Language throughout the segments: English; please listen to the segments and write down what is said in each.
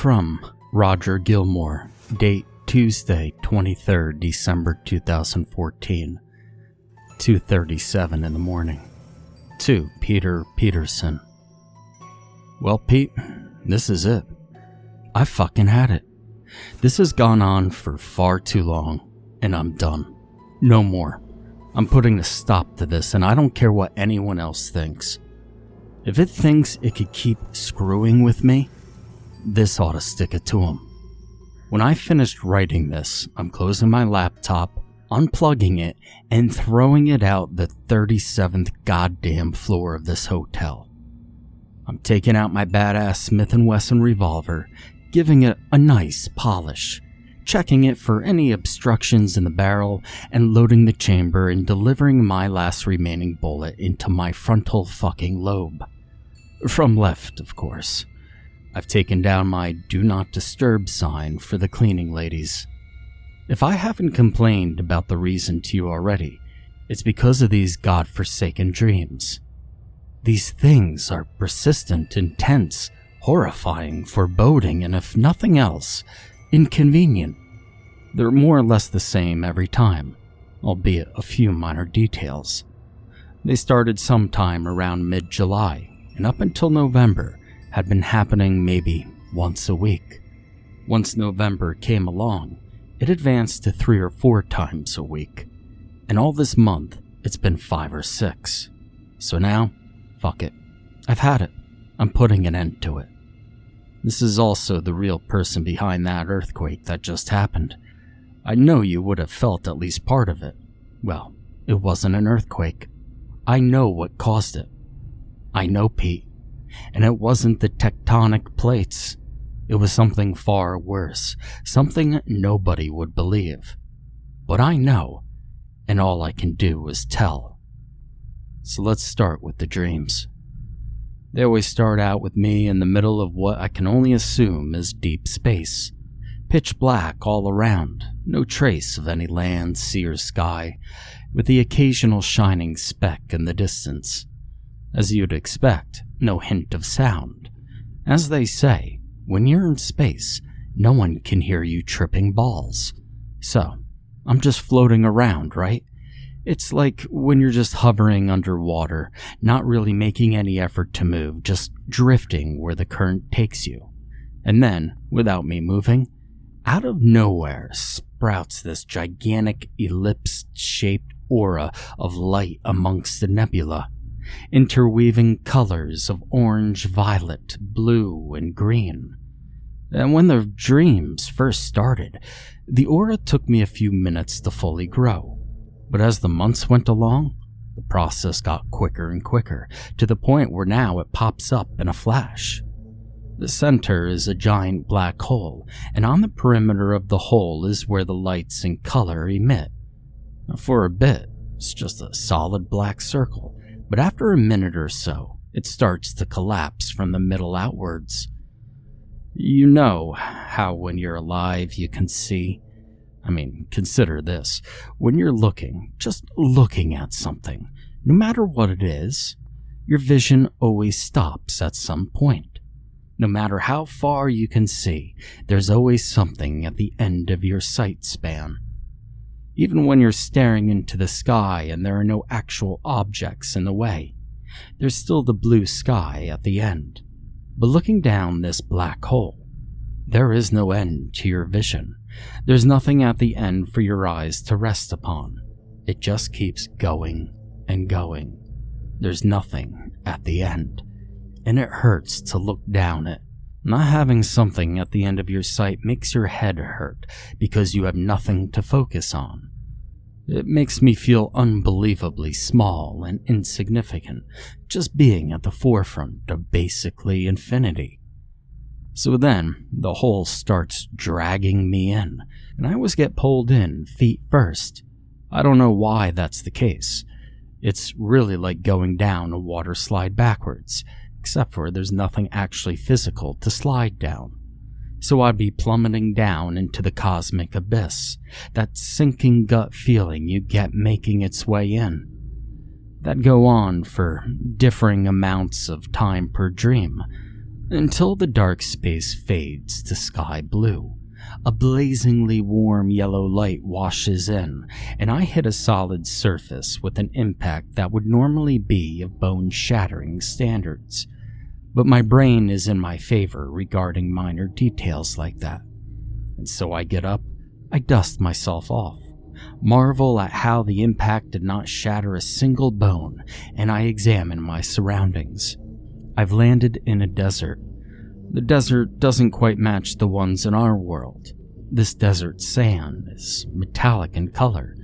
From Roger Gilmore, date Tuesday, 23rd December 2014, 2:37 in the morning. To Peter Peterson. Well, Pete, this is it. I fucking had it. This has gone on for far too long, and I'm done. No more. I'm putting a stop to this, and I don't care what anyone else thinks. If it thinks it could keep screwing with me, this ought to stick it to 'em. When I finished writing this, I'm closing my laptop, unplugging it, and throwing it out the 37th goddamn floor of this hotel. I'm taking out my badass Smith & Wesson revolver, giving it a nice polish, checking it for any obstructions in the barrel, and loading the chamber and delivering my last remaining bullet into my frontal fucking lobe. From left, of course. I've taken down my do not disturb sign for the cleaning ladies. If I haven't complained about the reason to you already, it's because of these godforsaken dreams. These things are persistent, intense, horrifying, foreboding, and if nothing else, inconvenient. They're more or less the same every time, albeit a few minor details. They started sometime around mid-July, and up until November, had been happening maybe once a week. Once November came along, it advanced to 3 or 4 times a week. And all this month, it's been 5 or 6. So now, fuck it. I've had it. I'm putting an end to it. This is also the real person behind that earthquake that just happened. I know you would have felt at least part of it. Well, it wasn't an earthquake. I know what caused it. I know, Pete. And it wasn't the tectonic plates. It was something far worse, something nobody would believe. But I know, and all I can do is tell. So let's start with the dreams. They always start out with me in the middle of what I can only assume is deep space. Pitch black all around, no trace of any land, sea, or sky, with the occasional shining speck in the distance. As you'd expect, no hint of sound. As they say, when you're in space, no one can hear you tripping balls. So, I'm just floating around, right? It's like when you're just hovering underwater, not really making any effort to move, just drifting where the current takes you. And then, without me moving, out of nowhere sprouts this gigantic ellipse-shaped aura of light amongst the nebula. Interweaving colors of orange, violet, blue, and green. And when the dreams first started, the aura took me a few minutes to fully grow. But as the months went along, the process got quicker and quicker, to the point where now it pops up in a flash. The center is a giant black hole, and on the perimeter of the hole is where the lights and color emit. For a bit, it's just a solid black circle. But after a minute or so, it starts to collapse from the middle outwards. You know how when you're alive you can see? Consider this. When you're just looking at something, no matter what it is, your vision always stops at some point. No matter how far you can see, there's always something at the end of your sight span. Even when you're staring into the sky and there are no actual objects in the way, there's still the blue sky at the end. But looking down this black hole, there is no end to your vision. There's nothing at the end for your eyes to rest upon. It just keeps going and going. There's nothing at the end, and it hurts to look down it. Not having something at the end of your sight makes your head hurt because you have nothing to focus on. It makes me feel unbelievably small and insignificant, just being at the forefront of basically infinity. So then, the hole starts dragging me in, and I always get pulled in feet first. I don't know why that's the case. It's really like going down a water slide backwards, except for there's nothing actually physical to slide down. So I'd be plummeting down into the cosmic abyss, that sinking gut feeling you get making its way in. That'd go on for differing amounts of time per dream, until the dark space fades to sky blue. A blazingly warm yellow light washes in, and I hit a solid surface with an impact that would normally be of bone-shattering standards. But my brain is in my favor regarding minor details like that. And so I get up, I dust myself off, marvel at how the impact did not shatter a single bone, and I examine my surroundings. I've landed in a desert. The desert doesn't quite match the ones in our world. This desert sand is metallic in color,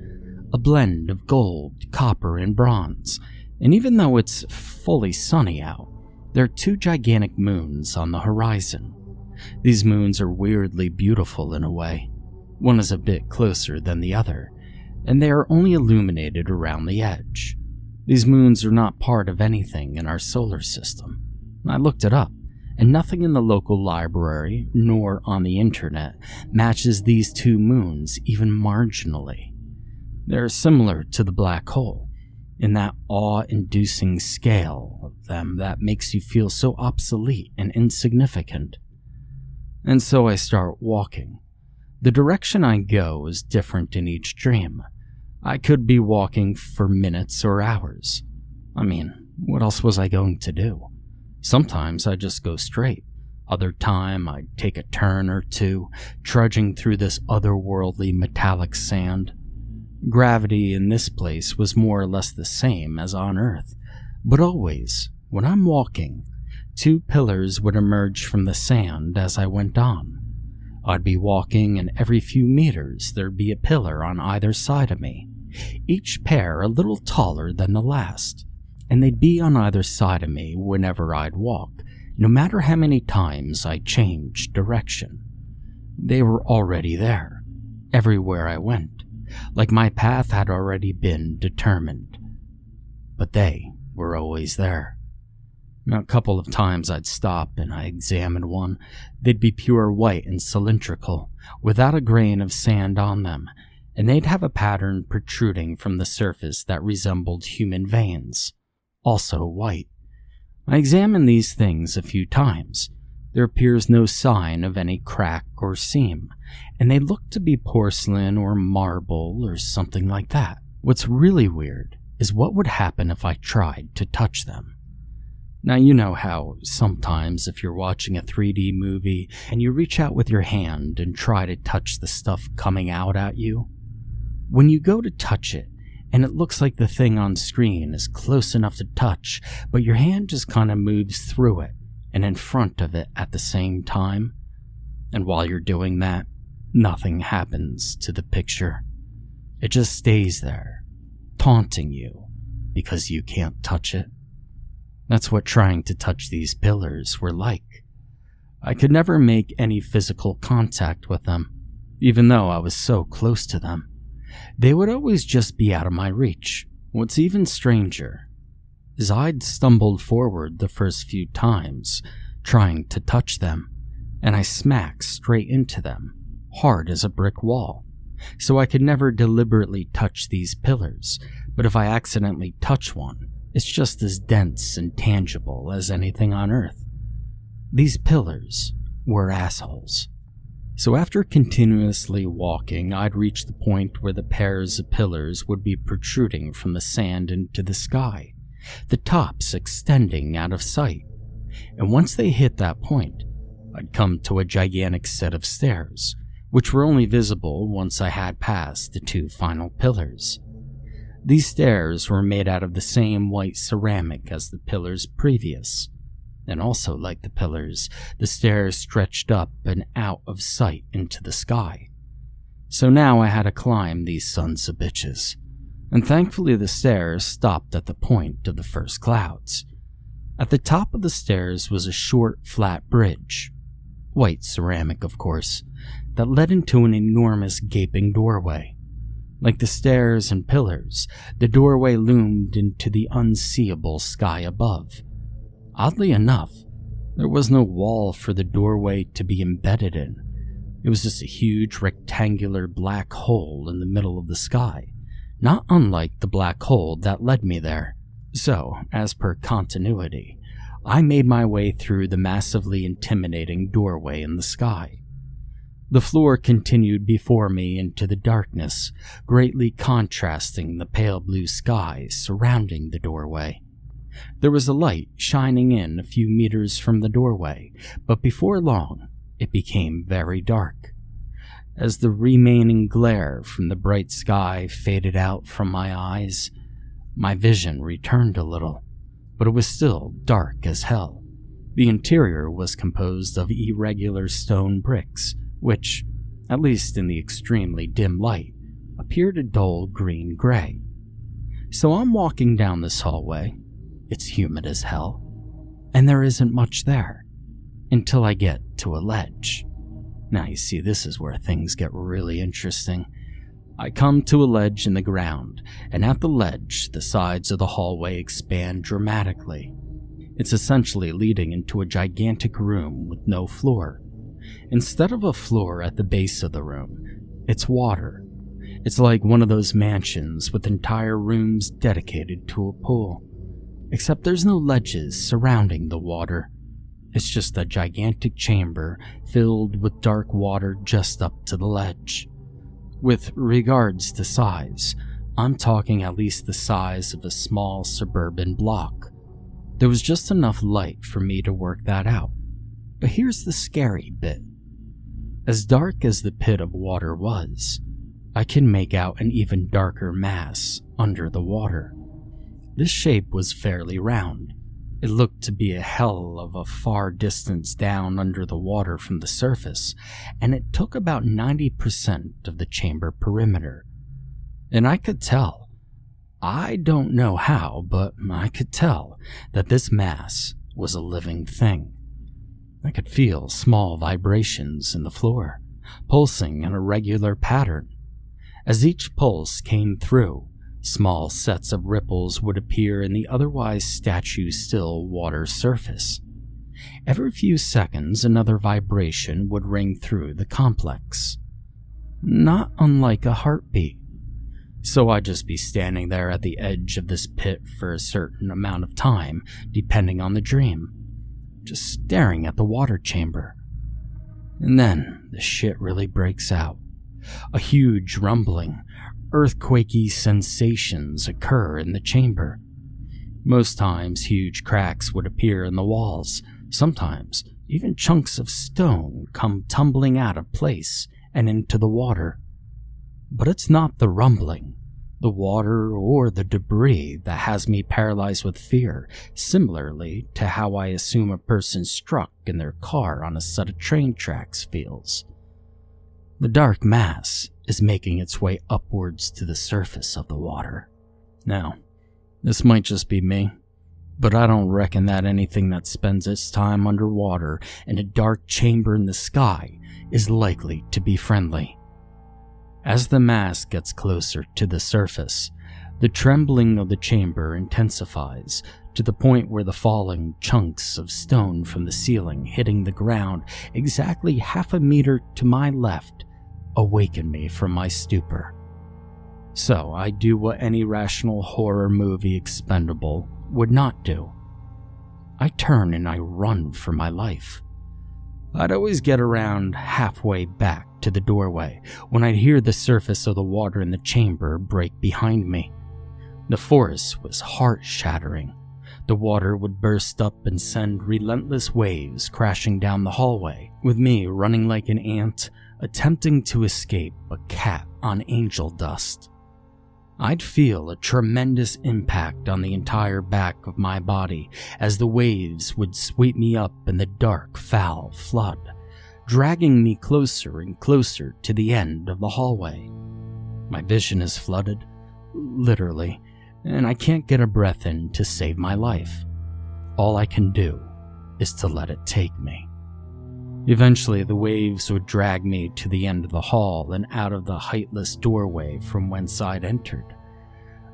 a blend of gold, copper, and bronze, and even though it's fully sunny out, there are 2 gigantic moons on the horizon. These moons are weirdly beautiful in a way. One is a bit closer than the other, and they are only illuminated around the edge. These moons are not part of anything in our solar system. I looked it up, and nothing in the local library, nor on the internet, matches these 2 moons even marginally. They're similar to the black hole, in that awe-inducing scale of them that makes you feel so obsolete and insignificant. And so I start walking. The direction I go is different in each dream. I could be walking for minutes or hours. I mean, what else was I going to do? Sometimes I just go straight. Other time I take a turn or two, trudging through this otherworldly metallic sand. Gravity in this place was more or less the same as on Earth, but always, when I'm walking, 2 pillars would emerge from the sand as I went on. I'd be walking, and every few meters there'd be a pillar on either side of me, each pair a little taller than the last, and they'd be on either side of me whenever I'd walk, no matter how many times I changed direction. They were already there, everywhere I went, like my path had already been determined. But they were always there. A couple of times I'd stop and I examined one. They'd be pure white and cylindrical, without a grain of sand on them, and they'd have a pattern protruding from the surface that resembled human veins, also white. I examined these things a few times. There appears no sign of any crack or seam, and they look to be porcelain or marble or something like that. What's really weird is what would happen if I tried to touch them. Now, you know how sometimes if you're watching a 3D movie and you reach out with your hand and try to touch the stuff coming out at you? When you go to touch it, and it looks like the thing on screen is close enough to touch, but your hand just kind of moves through it and in front of it at the same time. And while you're doing that, nothing happens to the picture. It just stays there, taunting you because you can't touch it. That's what trying to touch these pillars were like. I could never make any physical contact with them, even though I was so close to them. They would always just be out of my reach. What's even stranger is I'd stumbled forward the first few times, trying to touch them, and I smacked straight into them, hard as a brick wall. So I could never deliberately touch these pillars, but if I accidentally touch one, it's just as dense and tangible as anything on Earth. These pillars were assholes. So after continuously walking, I'd reach the point where the pairs of pillars would be protruding from the sand into the sky, the tops extending out of sight. And once they hit that point, I'd come to a gigantic set of stairs, which were only visible once I had passed the 2 final pillars. These stairs were made out of the same white ceramic as the pillars previous. And also like the pillars, the stairs stretched up and out of sight into the sky. So now I had to climb these sons of bitches. And thankfully the stairs stopped at the point of the first clouds. At the top of the stairs was a short, flat bridge, white ceramic of course, that led into an enormous gaping doorway. Like the stairs and pillars, the doorway loomed into the unseeable sky above. Oddly enough, there was no wall for the doorway to be embedded in. It was just a huge rectangular black hole in the middle of the sky, not unlike the black hole that led me there. So, as per continuity, I made my way through the massively intimidating doorway in the sky. The floor continued before me into the darkness, greatly contrasting the pale blue sky surrounding the doorway. There was a light shining in a few meters from the doorway, but before long, it became very dark. As the remaining glare from the bright sky faded out from my eyes, my vision returned a little, but it was still dark as hell. The interior was composed of irregular stone bricks, which, at least in the extremely dim light, appeared a dull green-gray. So I'm walking down this hallway. It's humid as hell, and there isn't much there, until I get to a ledge. Now you see, this is where things get really interesting. I come to a ledge in the ground, and at the ledge, the sides of the hallway expand dramatically. It's essentially leading into a gigantic room with no floor. Instead of a floor at the base of the room, it's water. It's like one of those mansions with entire rooms dedicated to a pool. Except there's no ledges surrounding the water. It's just a gigantic chamber filled with dark water just up to the ledge. With regards to size, I'm talking at least the size of a small suburban block. There was just enough light for me to work that out. But here's the scary bit. As dark as the pit of water was, I can make out an even darker mass under the water. This shape was fairly round. It looked to be a hell of a far distance down under the water from the surface, and it took about 90% of the chamber perimeter. And I could tell, I don't know how, but I could tell that this mass was a living thing. I could feel small vibrations in the floor, pulsing in a regular pattern. As each pulse came through, small sets of ripples would appear in the otherwise statue-still water surface. Every few seconds, another vibration would ring through the complex, not unlike a heartbeat. So I'd just be standing there at the edge of this pit for a certain amount of time, depending on the dream, just staring at the water chamber. And then the shit really breaks out. A huge rumbling, earthquakey sensations occur in the chamber. Most times, huge cracks would appear in the walls. Sometimes, even chunks of stone come tumbling out of place and into the water. But it's not the rumbling, the water, or the debris that has me paralyzed with fear, similarly to how I assume a person struck in their car on a set of train tracks feels. The dark mass is making its way upwards to the surface of the water. Now, this might just be me, but I don't reckon that anything that spends its time underwater in a dark chamber in the sky is likely to be friendly. As the mass gets closer to the surface, the trembling of the chamber intensifies to the point where the falling chunks of stone from the ceiling hitting the ground exactly half a meter to my left awaken me from my stupor. So I do what any rational horror movie expendable would not do. I turn and I run for my life. I'd always get around halfway back to the doorway when I'd hear the surface of the water in the chamber break behind me. The force was heart-shattering. The water would burst up and send relentless waves crashing down the hallway, with me running like an ant, attempting to escape a cat on angel dust. I'd feel a tremendous impact on the entire back of my body as the waves would sweep me up in the dark, foul flood, dragging me closer and closer to the end of the hallway. My vision is flooded, literally, and I can't get a breath in to save my life. All I can do is to let it take me. Eventually, the waves would drag me to the end of the hall and out of the heightless doorway from whence I'd entered.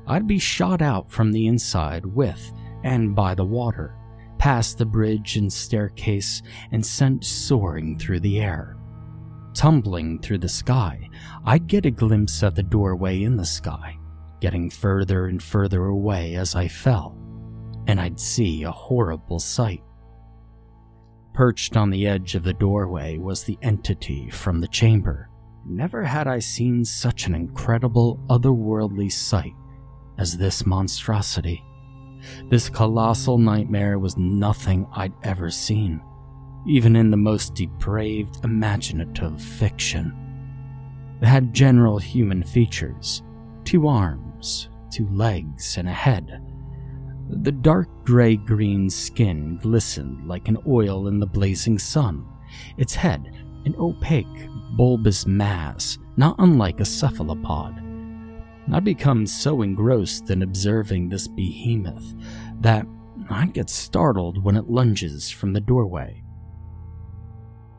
I'd be shot out from the inside with and by the water, past the bridge and staircase, and sent soaring through the air. Tumbling through the sky, I'd get a glimpse at the doorway in the sky, getting further and further away as I fell. and I'd see a horrible sight. Perched on the edge of the doorway was the entity from the chamber. Never had I seen such an incredible, otherworldly sight as this monstrosity. This colossal nightmare was nothing I'd ever seen, even in the most depraved, imaginative fiction. It had general human features, 2 arms, 2 legs, and a head. The dark gray-green skin glistened like an oil in the blazing sun. Its head, an opaque, bulbous mass, not unlike a cephalopod. I'd become so engrossed in observing this behemoth that I'd get startled when it lunges from the doorway.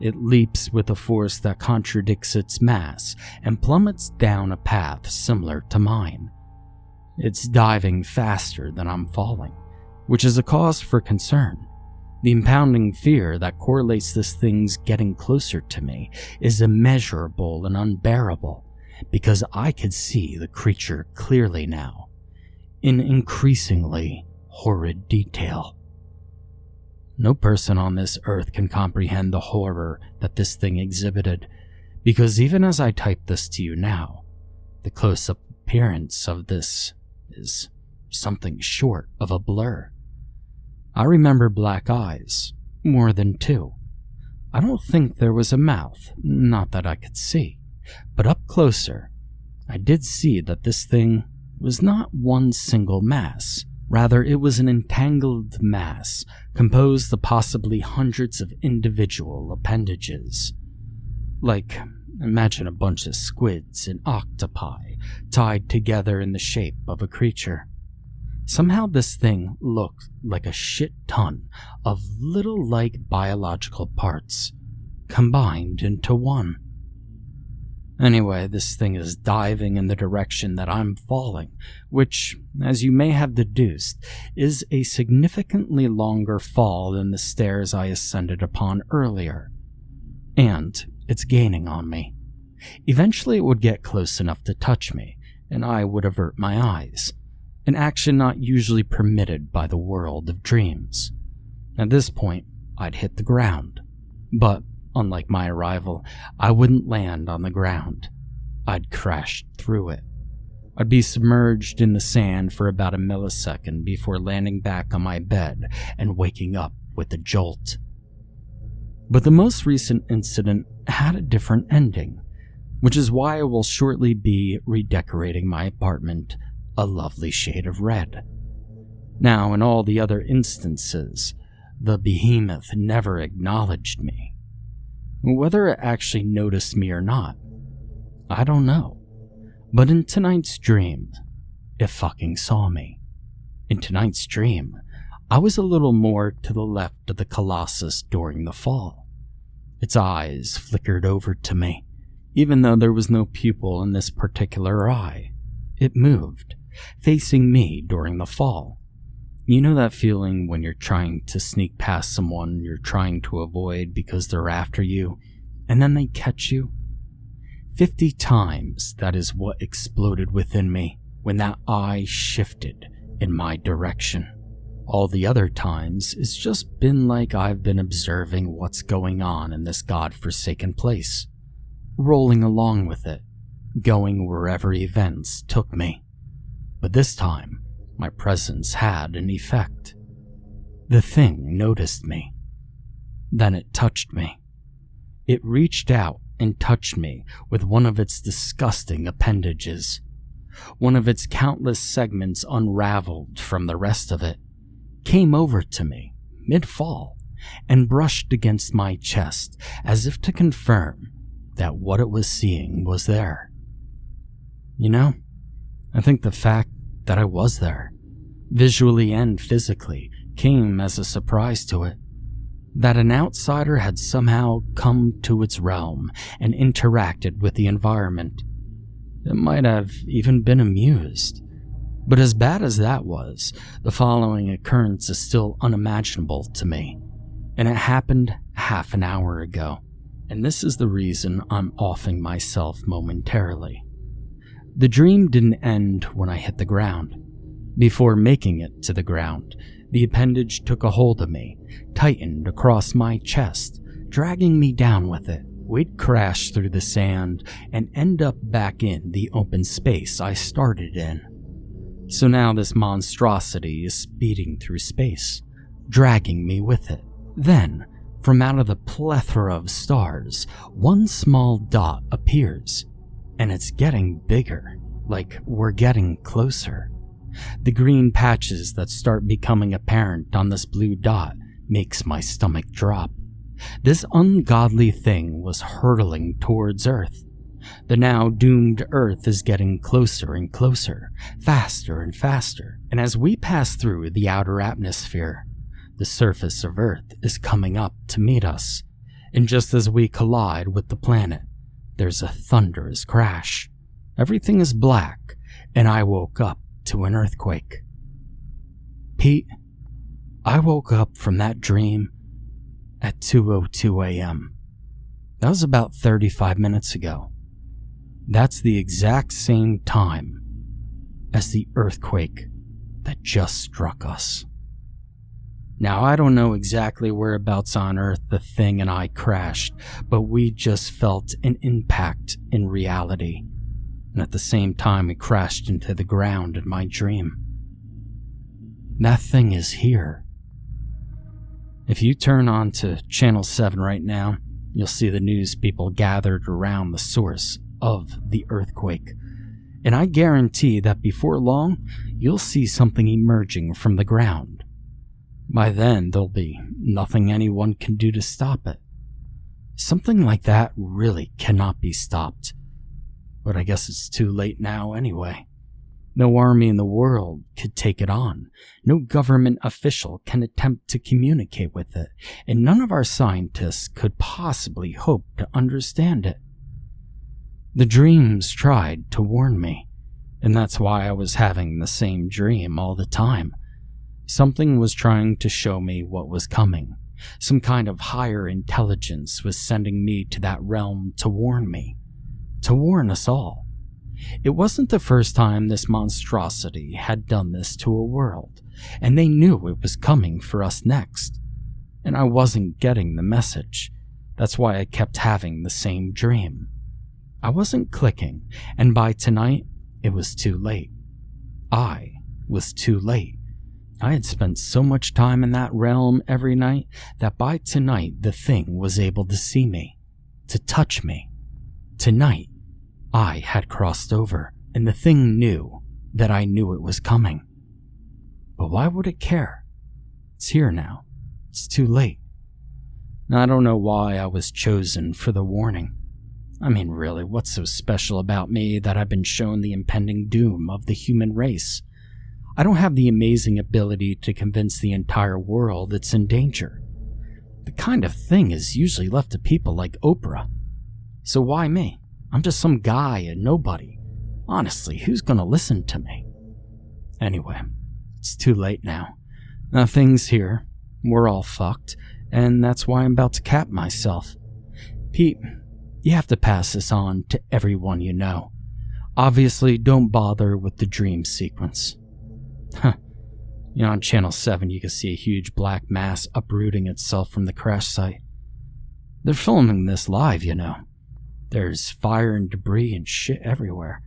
It leaps with a force that contradicts its mass and plummets down a path similar to mine. It's diving faster than I'm falling, which is a cause for concern. The impounding fear that correlates this thing's getting closer to me is immeasurable and unbearable, because I could see the creature clearly now, in increasingly horrid detail. No person on this earth can comprehend the horror that this thing exhibited, because even as I type this to you now, the close-up appearance of this is something short of a blur. I remember black eyes, more than 2. I don't think there was a mouth, not that I could see, but up closer, I did see that this thing was not one single mass. Rather, it was an entangled mass composed of possibly hundreds of individual appendages. Like, imagine a bunch of squids and octopi tied together in the shape of a creature. Somehow this thing looked like a shit ton of little like biological parts combined into one. Anyway, this thing is diving in the direction that I'm falling, which, as you may have deduced, is a significantly longer fall than the stairs I ascended upon earlier. And it's gaining on me. Eventually it would get close enough to touch me, and I would avert my eyes, an action not usually permitted by the world of dreams. At this point, I'd hit the ground. But, unlike my arrival, I wouldn't land on the ground. I'd crash through it. I'd be submerged in the sand for about a millisecond before landing back on my bed and waking up with a jolt. But the most recent incident had a different ending, which is why I will shortly be redecorating my apartment a lovely shade of red. Now, in all the other instances, the behemoth never acknowledged me. Whether it actually noticed me or not, I don't know. But in tonight's dream, it fucking saw me. In tonight's dream, I was a little more to the left of the Colossus during the fall. Its eyes flickered over to me, even though there was no pupil in this particular eye. It moved, facing me during the fall. You know that feeling when you're trying to sneak past someone you're trying to avoid because they're after you, and then they catch you? 50 times that is what exploded within me when that eye shifted in my direction. All the other times, it's just been like I've been observing what's going on in this godforsaken place, rolling along with it, going wherever events took me. But this time, my presence had an effect. The thing noticed me. Then it touched me. It reached out and touched me with one of its disgusting appendages. One of its countless segments unraveled from the rest of it, came over to me, mid-fall, and brushed against my chest as if to confirm that what it was seeing was there. You know, I think the fact that I was there, visually and physically, came as a surprise to it. That an outsider had somehow come to its realm and interacted with the environment. It might have even been amused. But as bad as that was, the following occurrence is still unimaginable to me, and it happened half an hour ago, and this is the reason I'm offing myself momentarily. The dream didn't end when I hit the ground. Before making it to the ground, The appendage took a hold of me, tightened across my chest, dragging me down with it. We'd crash through the sand and end up back in the open space I started in. So now this monstrosity is speeding through space, dragging me with it. Then, from out of the plethora of stars, one small dot appears, and it's getting bigger, like we're getting closer. The green patches that start becoming apparent on this blue dot makes my stomach drop. This ungodly thing was hurtling towards Earth. The now doomed Earth is getting closer and closer, faster and faster, and as we pass through the outer atmosphere, the surface of Earth is coming up to meet us, and just as we collide with the planet, there's a thunderous crash. Everything is black, and I woke up to an earthquake. Pete, I woke up from that dream at 2:02 a.m. That was about 35 minutes ago. That's the exact same time as the earthquake that just struck us. Now, I don't know exactly whereabouts on Earth the thing and I crashed, but we just felt an impact in reality. And at the same time, it crashed into the ground in my dream. That thing is here. If you turn on to Channel 7 right now, you'll see the news people gathered around the source of the earthquake. And I guarantee that before long, you'll see something emerging from the ground. By then, there'll be nothing anyone can do to stop it. Something like that really cannot be stopped. But I guess it's too late now anyway. No army in the world could take it on. No government official can attempt to communicate with it. And none of our scientists could possibly hope to understand it. The dreams tried to warn me, and that's why I was having the same dream all the time. Something was trying to show me what was coming. Some kind of higher intelligence was sending me to that realm to warn me. To warn us all. It wasn't the first time this monstrosity had done this to a world, and they knew it was coming for us next. And I wasn't getting the message. That's why I kept having the same dream. I wasn't clicking, and by tonight, it was too late. I was too late. I had spent so much time in that realm every night that by tonight the thing was able to see me, to touch me. Tonight, I had crossed over, and the thing knew that I knew it was coming. But why would it care? It's here now. It's too late. I don't know why I was chosen for the warning. I mean, really, what's so special about me that I've been shown the impending doom of the human race? I don't have the amazing ability to convince the entire world it's in danger. The kind of thing is usually left to people like Oprah. So why me? I'm just some guy, a nobody. Honestly, who's gonna listen to me? Anyway, it's too late now. Nothing's here. We're all fucked, and that's why I'm about to cap myself. Pete, you have to pass this on to everyone you know. Obviously, don't bother with the dream sequence. On Channel 7 you can see a huge black mass uprooting itself from the crash site. They're filming this live, you know. There's fire and debris and shit everywhere.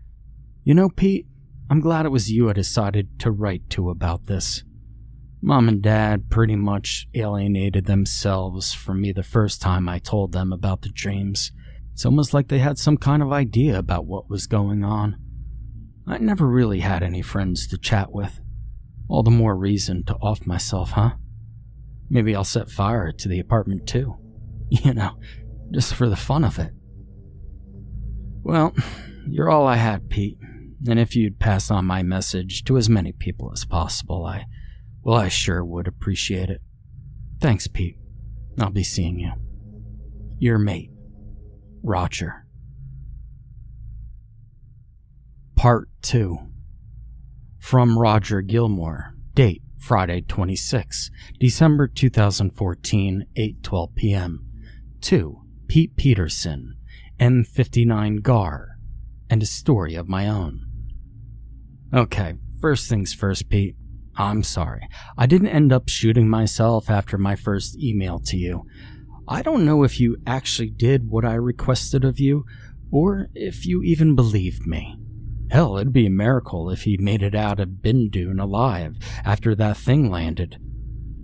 You know, Pete, I'm glad it was you I decided to write to about this. Mom and Dad pretty much alienated themselves from me the first time I told them about the dreams. It's almost like they had some kind of idea about what was going on. I never really had any friends to chat with. All the more reason to off myself, huh? Maybe I'll set fire to the apartment too. Just for the fun of it. Well, you're all I had, Pete. And if you'd pass on my message to as many people as possible, I sure would appreciate it. Thanks, Pete. I'll be seeing you. Your mate, Roger. Part 2. From Roger Gilmore. Date, Friday 26, December 2014, 8:12 p.m. To Pete Peterson, M59 Gar, and a story of my own. Okay, first things first, Pete. I'm sorry. I didn't end up shooting myself after my first email to you. I don't know if you actually did what I requested of you, or if you even believed me. Hell, it'd be a miracle if he made it out of Bindune alive after that thing landed.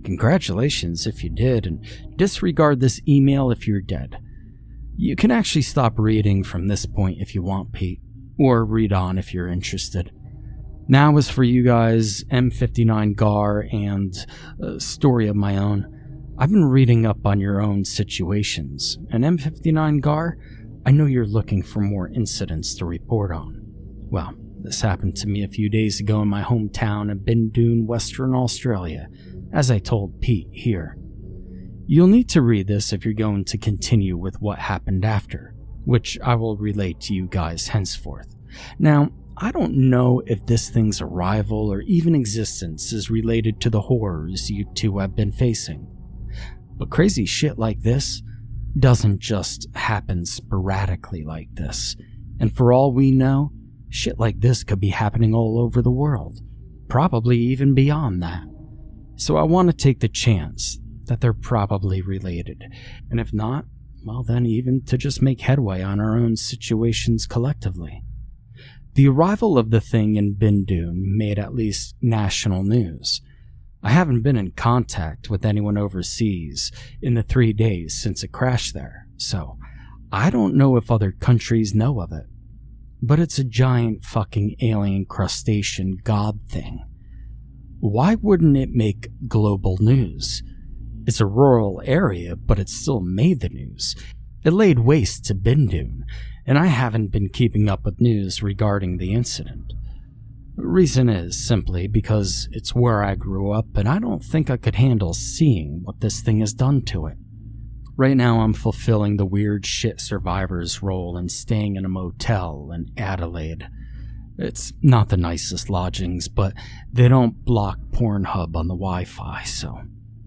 Congratulations if you did, and disregard this email if you're dead. You can actually stop reading from this point if you want, Pete, or read on if you're interested. Now as for you guys, M59 Gar and a story of my own. I've been reading up on your own situations, and M59 Gar, I know you're looking for more incidents to report on. Well, this happened to me a few days ago in my hometown of Bindune, Western Australia, as I told Pete here. You'll need to read this if you're going to continue with what happened after, which I will relate to you guys henceforth. Now, I don't know if this thing's arrival or even existence is related to the horrors you two have been facing. But crazy shit like this doesn't just happen sporadically like this. And for all we know, shit like this could be happening all over the world, probably even beyond that. So I want to take the chance that they're probably related. And if not, well then even to just make headway on our own situations collectively. The arrival of the thing in Bindune made at least national news. I haven't been in contact with anyone overseas in the 3 days since it crashed there, so I don't know if other countries know of it. But it's a giant fucking alien crustacean god thing. Why wouldn't it make global news? It's a rural area, but it still made the news. It laid waste to Bindune, and I haven't been keeping up with news regarding the incident. The reason is simply because it's where I grew up, and I don't think I could handle seeing what this thing has done to it. Right now I'm fulfilling the weird shit survivor's role and staying in a motel in Adelaide. It's not the nicest lodgings, but they don't block Pornhub on the Wi-Fi, so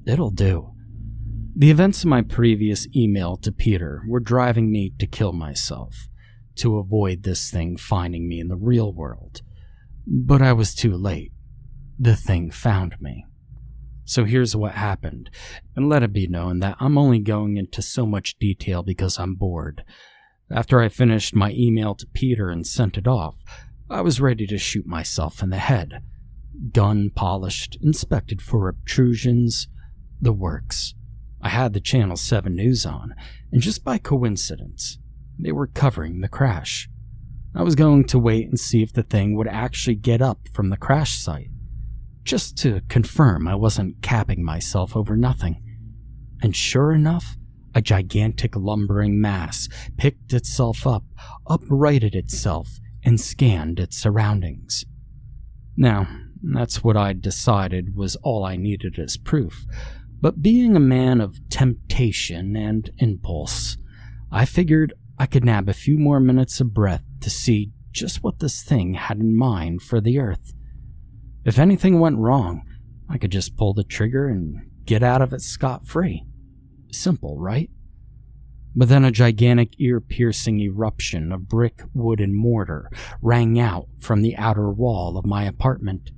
it'll do. The events of my previous email to Peter were driving me to kill myself, to avoid this thing finding me in the real world. But I was too late. The thing found me. So here's what happened, and let it be known that I'm only going into so much detail because I'm bored. After I finished my email to Peter and sent it off, I was ready to shoot myself in the head. Gun polished, inspected for obtrusions, the works. I had the Channel 7 news on, and just by coincidence, they were covering the crash. I was going to wait and see if the thing would actually get up from the crash site, just to confirm I wasn't capping myself over nothing. And sure enough, a gigantic lumbering mass picked itself up, uprighted itself, and scanned its surroundings. Now, that's what I decided was all I needed as proof, but being a man of temptation and impulse, I figured I could nab a few more minutes of breath to see just what this thing had in mind for the Earth. If anything went wrong, I could just pull the trigger and get out of it scot-free. Simple, right? But then a gigantic ear-piercing eruption of brick, wood, and mortar rang out from the outer wall of my apartment.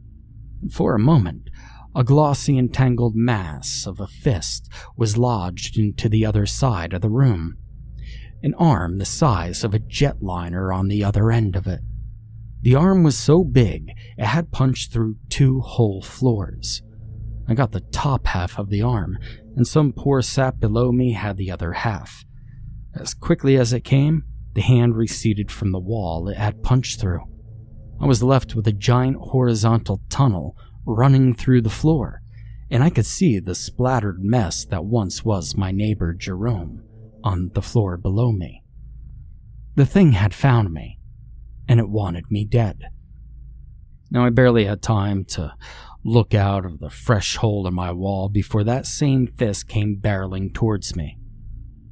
For a moment, a glossy and tangled mass of a fist was lodged into the other side of the room. An arm the size of a jetliner on the other end of it. The arm was so big, it had punched through 2 whole floors. I got the top half of the arm, and some poor sap below me had the other half. As quickly as it came, the hand receded from the wall it had punched through. I was left with a giant horizontal tunnel running through the floor, and I could see the splattered mess that once was my neighbor Jerome on the floor below me. The thing had found me, and it wanted me dead. Now I barely had time to look out of the fresh hole in my wall before that same fist came barreling towards me.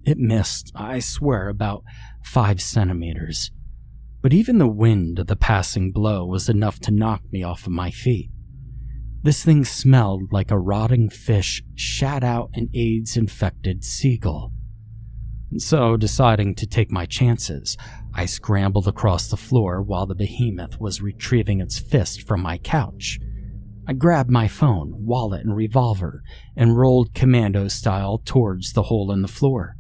It missed, I swear, about 5 centimeters, but even the wind of the passing blow was enough to knock me off of my feet. This thing smelled like a rotting fish shat out an AIDS-infected seagull. And so, deciding to take my chances, I scrambled across the floor while the behemoth was retrieving its fist from my couch. I grabbed my phone, wallet, and revolver and rolled commando style towards the hole in the floor.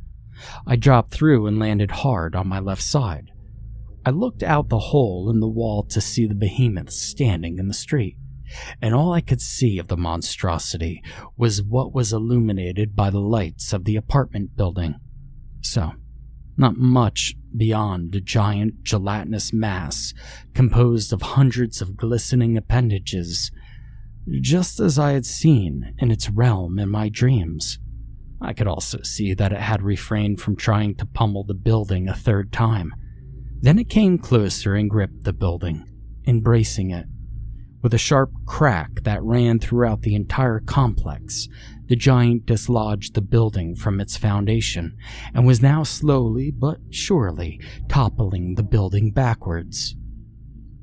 I dropped through and landed hard on my left side. I looked out the hole in the wall to see the Behemoth standing in the street, and all I could see of the monstrosity was what was illuminated by the lights of the apartment building. So, not much beyond a giant gelatinous mass composed of hundreds of glistening appendages, just as I had seen in its realm in my dreams. I could also see that it had refrained from trying to pummel the building a third time. Then it came closer and gripped the building, embracing it. With a sharp crack that ran throughout the entire complex, the giant dislodged the building from its foundation and was now slowly but surely toppling the building backwards.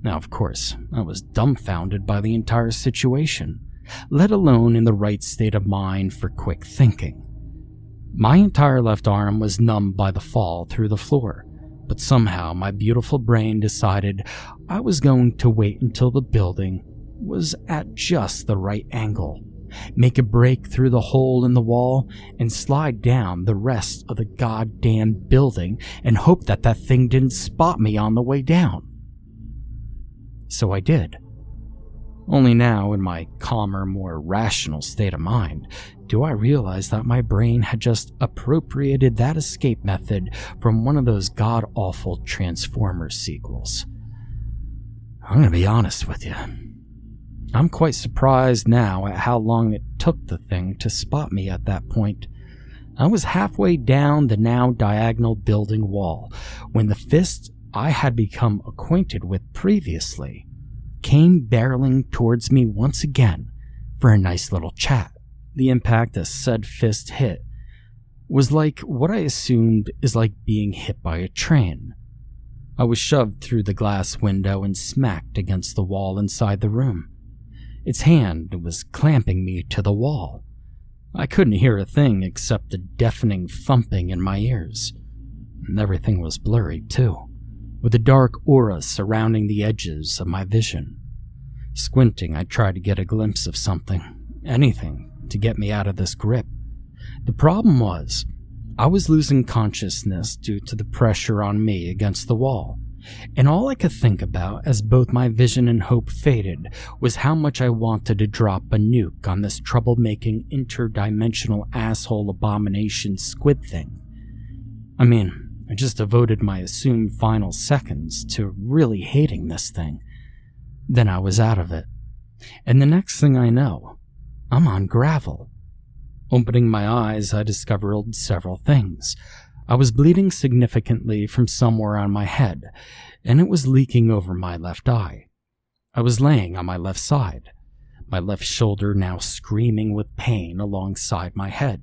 Now, of course, I was dumbfounded by the entire situation, let alone in the right state of mind for quick thinking. My entire left arm was numbed by the fall through the floor, but somehow my beautiful brain decided I was going to wait until the building was at just the right angle, make a break through the hole in the wall, and slide down the rest of the goddamn building and hope that that thing didn't spot me on the way down. So I did. Only now, in my calmer, more rational state of mind, do I realize that my brain had just appropriated that escape method from one of those god-awful Transformers sequels. I'm gonna be honest with you. I'm quite surprised now at how long it took the thing to spot me at that point. I was halfway down the now diagonal building wall when the fist I had become acquainted with previously came barreling towards me once again for a nice little chat. The impact the said fist hit was like what I assumed is like being hit by a train. I was shoved through the glass window and smacked against the wall inside the room. Its hand was clamping me to the wall. I couldn't hear a thing except the deafening thumping in my ears. And everything was blurry, too, with a dark aura surrounding the edges of my vision. Squinting, I tried to get a glimpse of something, anything, to get me out of this grip. The problem was, I was losing consciousness due to the pressure on me against the wall, and all I could think about as both my vision and hope faded was how much I wanted to drop a nuke on this troublemaking interdimensional asshole abomination squid thing. I mean, I just devoted my assumed final seconds to really hating this thing. Then I was out of it, and the next thing I know, I'm on gravel. Opening my eyes, I discovered several things. I was bleeding significantly from somewhere on my head, and it was leaking over my left eye. I was laying on my left side, my left shoulder now screaming with pain alongside my head.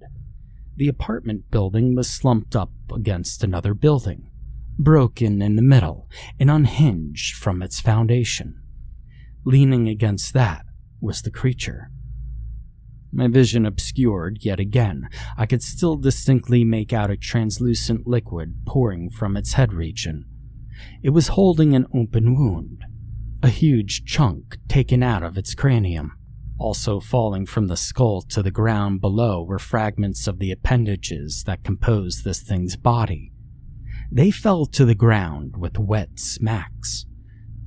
The apartment building was slumped up against another building, broken in the middle and unhinged from its foundation. Leaning against that was the creature. My vision obscured yet again. I could still distinctly make out a translucent liquid pouring from its head region. It was holding an open wound, a huge chunk taken out of its cranium. Also falling from the skull to the ground below were fragments of the appendages that composed this thing's body. They fell to the ground with wet smacks,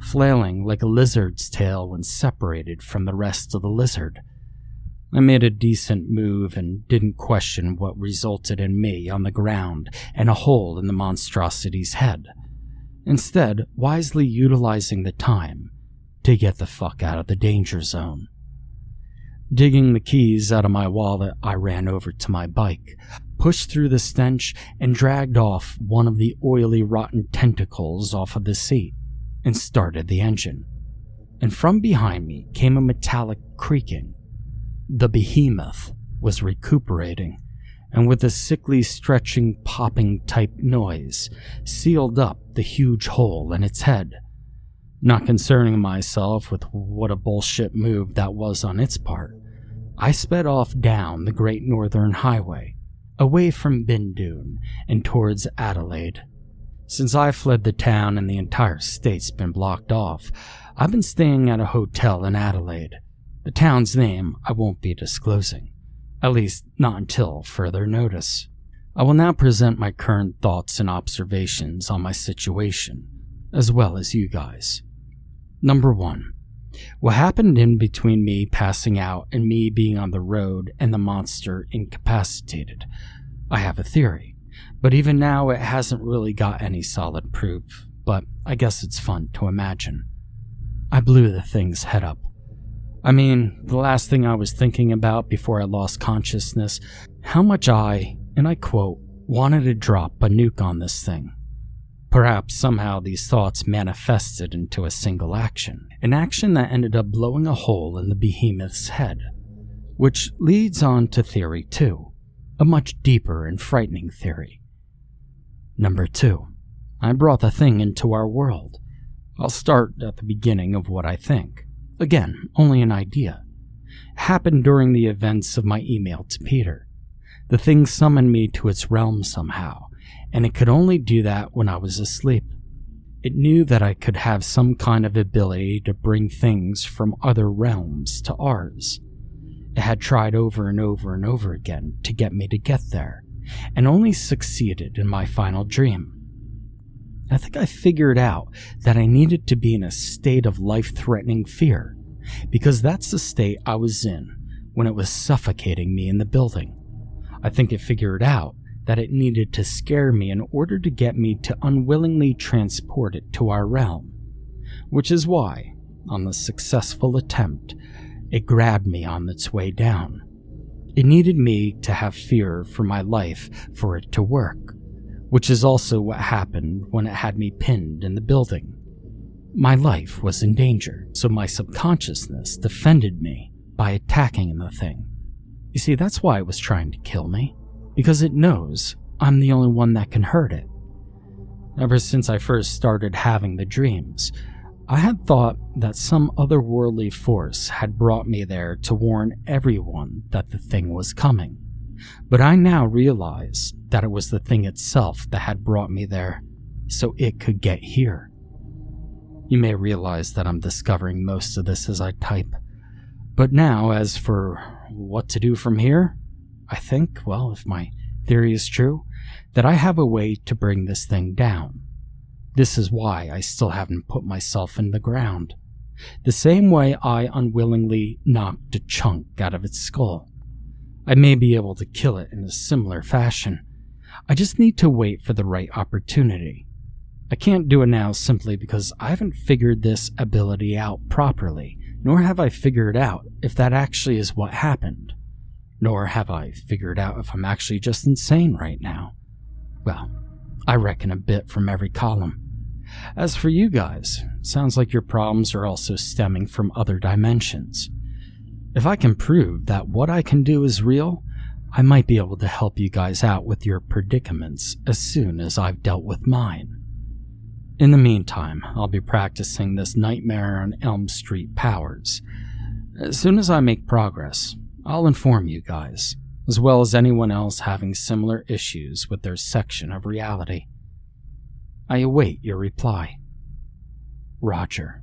flailing like a lizard's tail when separated from the rest of the lizard. I made a decent move and didn't question what resulted in me on the ground and a hole in the monstrosity's head, instead wisely utilizing the time to get the fuck out of the danger zone. Digging the keys out of my wallet, I ran over to my bike, pushed through the stench, and dragged off one of the oily, rotten tentacles off of the seat, and started the engine. And from behind me came a metallic creaking. The Behemoth was recuperating, and with a sickly stretching, popping type noise, sealed up the huge hole in its head. Not concerning myself with what a bullshit move that was on its part, I sped off down the Great Northern Highway, away from Bindoon and towards Adelaide. Since I fled the town and the entire state's been blocked off, I've been staying at a hotel in Adelaide, The town's name I won't be disclosing, at least not until further notice. I will now present my current thoughts and observations on my situation, as well as you guys. Number 1. What happened in between me passing out and me being on the road and the monster incapacitated? I have a theory, but even now it hasn't really got any solid proof, but I guess it's fun to imagine. I blew the thing's head up. I mean, the last thing I was thinking about before I lost consciousness, how much I, and I quote, wanted to drop a nuke on this thing. Perhaps somehow these thoughts manifested into a single action, an action that ended up blowing a hole in the Behemoth's head, which leads on to theory 2, a much deeper and frightening theory. Number 2, I brought the thing into our world. I'll start at the beginning of what I think. Again, only an idea. It happened during the events of my email to Peter. The thing summoned me to its realm somehow, and it could only do that when I was asleep. It knew that I could have some kind of ability to bring things from other realms to ours. It had tried over and over and over again to get me to get there, and only succeeded in my final dream. I think I figured out that I needed to be in a state of life-threatening fear, because that's the state I was in when it was suffocating me in the building. I think it figured out that it needed to scare me in order to get me to unwillingly transport it to our realm, which is why, on the successful attempt, it grabbed me on its way down. It needed me to have fear for my life for it to work, which is also what happened when it had me pinned in the building. My life was in danger, so my subconsciousness defended me by attacking the thing. You see, that's why it was trying to kill me, because it knows I'm the only one that can hurt it. Ever since I first started having the dreams, I had thought that some otherworldly force had brought me there to warn everyone that the thing was coming. But I now realize that it was the thing itself that had brought me there, so it could get here. You may realize that I'm discovering most of this as I type. But now, as for what to do from here, I think, well, if my theory is true, that I have a way to bring this thing down. This is why I still haven't put myself in the ground. The same way I unwillingly knocked a chunk out of its skull. I may be able to kill it in a similar fashion. I just need to wait for the right opportunity. I can't do it now simply because I haven't figured this ability out properly, nor have I figured out if that actually is what happened. Nor have I figured out if I'm actually just insane right now. Well, I reckon a bit from every column. As for you guys, sounds like your problems are also stemming from other dimensions. If I can prove that what I can do is real, I might be able to help you guys out with your predicaments as soon as I've dealt with mine. In the meantime, I'll be practicing this Nightmare on Elm Street powers. As soon as I make progress, I'll inform you guys, as well as anyone else having similar issues with their section of reality. I await your reply. Roger.